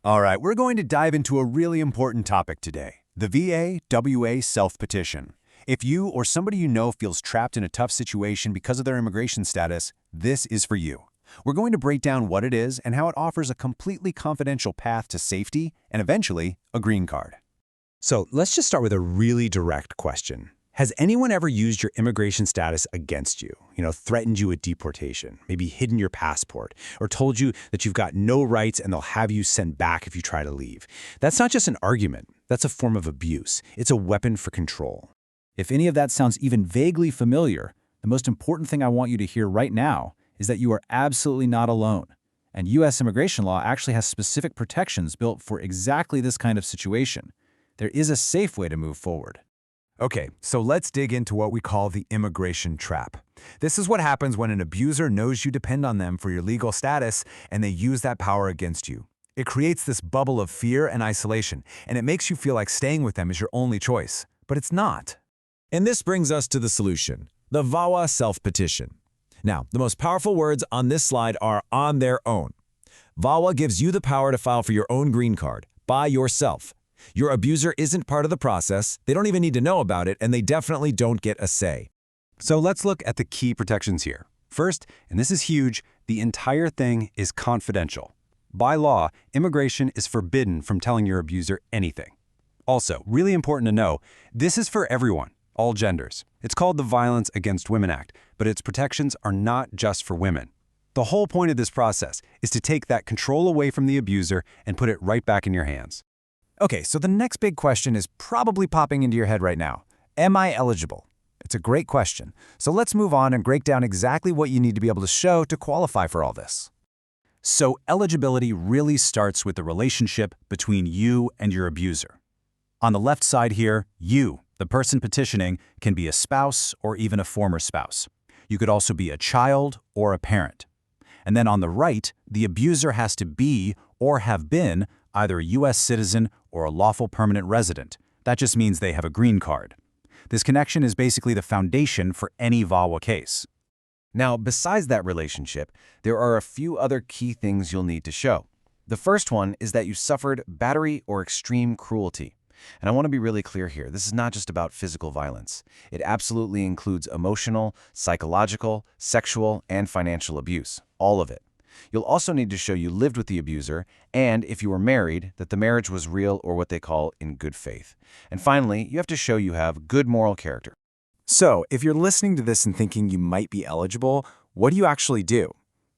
All right, we're going to dive into a really important topic today, the VAWA Self-Petition. If you or somebody you know feels trapped in a tough situation because of their immigration status, this is for you. We're going to break down what it is and how it offers a completely confidential path to safety and eventually a green card. So let's just start with a really direct question. Has anyone ever used your immigration status against you? Threatened you with deportation, maybe hidden your passport, or told you that you've got no rights and they'll have you sent back if you try to leave? That's not just an argument. That's a form of abuse. It's a weapon for control. If any of that sounds even vaguely familiar, the most important thing I want you to hear right now is that you are absolutely not alone. And U.S. immigration law actually has specific protections built for exactly this kind of situation. There is a safe way to move forward. Okay, so let's dig into what we call the immigration trap. This is what happens when an abuser knows you depend on them for your legal status and they use that power against you. It creates this bubble of fear and isolation, and it makes you feel like staying with them is your only choice. But it's not. And this brings us to the solution, the VAWA Self-Petition. Now, the most powerful words on this slide are "on their own." VAWA gives you the power to file for your own green card by yourself. Your abuser isn't part of the process, they don't even need to know about it, and they definitely don't get a say. So let's look at the key protections here. First, and this is huge, the entire thing is confidential. By law, immigration is forbidden from telling your abuser anything. Also, really important to know, this is for everyone, all genders. It's called the Violence Against Women Act, but its protections are not just for women. The whole point of this process is to take that control away from the abuser and put it right back in your hands. Okay, so the next big question is probably popping into your head right now. Am I eligible? It's a great question. So let's move on and break down exactly what you need to be able to show to qualify for all this. So eligibility really starts with the relationship between you and your abuser. On the left side here, you, the person petitioning, can be a spouse or even a former spouse. You could also be a child or a parent. And then on the right, the abuser has to be or have been either a U.S. citizen or a lawful permanent resident. That just means they have a green card. This connection is basically the foundation for any VAWA case. Now, besides that relationship, there are a few other key things you'll need to show. The first one is that you suffered battery or extreme cruelty. And I want to be really clear here, this is not just about physical violence. It absolutely includes emotional, psychological, sexual, and financial abuse, all of it. You'll also need to show you lived with the abuser, and if you were married, that the marriage was real or what they call in good faith. And finally, you have to show you have good moral character. So if you're listening to this and thinking you might be eligible, what do you actually do?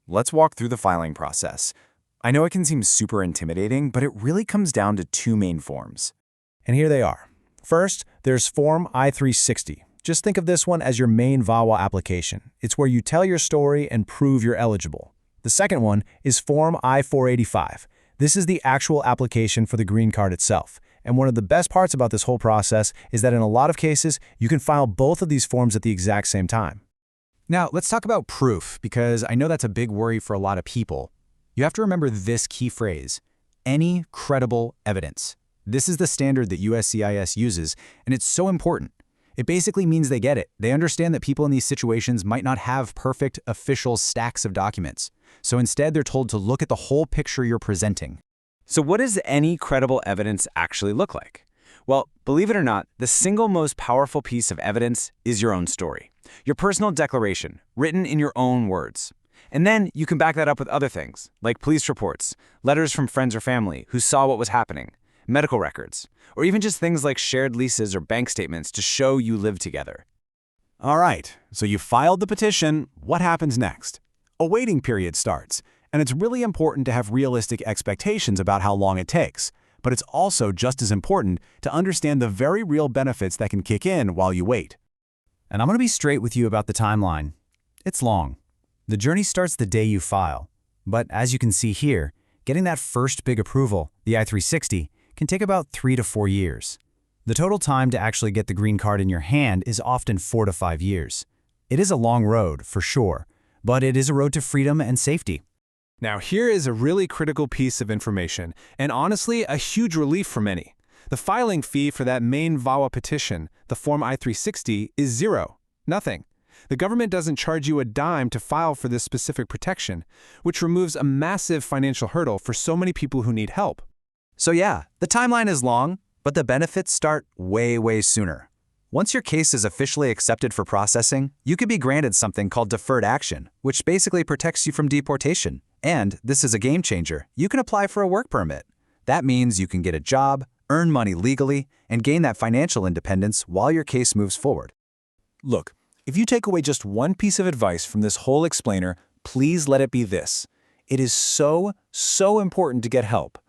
Let's walk through the filing process. I know it can seem super intimidating, but it really comes down to two main forms. And here they are. First, there's Form I-360. Just think of this one as your main VAWA application. It's where you tell your story and prove you're eligible. The second one is Form I-485. This is the actual application for the green card itself. And one of the best parts about this whole process is that in a lot of cases, you can file both of these forms at the exact same time. Now, let's talk about proof, because I know that's a big worry for a lot of people. You have to remember this key phrase, any credible evidence. This is the standard that USCIS uses, and it's so important. It basically means they get it. They understand that people in these situations might not have perfect official stacks of documents. So instead, they're told to look at the whole picture you're presenting. So what does any credible evidence actually look like? Well, believe it or not, the single most powerful piece of evidence is your own story. Your personal declaration, written in your own words. And then you can back that up with other things, like police reports, letters from friends or family who saw what was happening, medical records, or even just things like shared leases or bank statements to show you live together. All right, so you filed the petition. What happens next? A waiting period starts, and it's really important to have realistic expectations about how long it takes. But it's also just as important to understand the very real benefits that can kick in while you wait. And I'm going to be straight with you about the timeline. It's long. The journey starts the day you file. But as you can see here, getting that first big approval, the I-360, can take about 3 to 4 years. The total time to actually get the green card in your hand is often 4 to 5 years. It is a long road, for sure, but it is a road to freedom and safety. Now, here is a really critical piece of information, and honestly, a huge relief for many. The filing fee for that main VAWA petition, the Form I-360, is zero. Nothing. The government doesn't charge you a dime to file for this specific protection, which removes a massive financial hurdle for so many people who need help. So yeah, the timeline is long, but the benefits start way sooner. Once your case is officially accepted for processing, you could be granted something called deferred action, which basically protects you from deportation. And this is a game changer. You can apply for a work permit. That means you can get a job, earn money legally, and gain that financial independence while your case moves forward. Look, if you take away just one piece of advice from this whole explainer, please let it be this. It is so important to get help.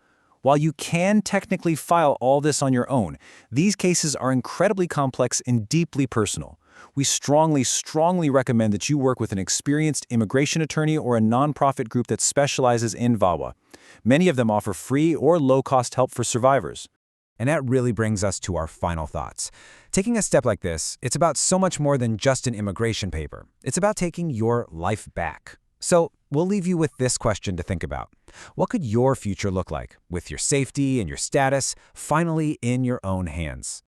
While you can technically file all this on your own, these cases are incredibly complex and deeply personal. We strongly recommend that you work with an experienced immigration attorney or a nonprofit group that specializes in VAWA. Many of them offer free or low-cost help for survivors. And that really brings us to our final thoughts. Taking a step like this, it's about so much more than just an immigration paper. It's about taking your life back. So we'll leave you with this question to think about. What could your future look like with your safety and your status finally in your own hands?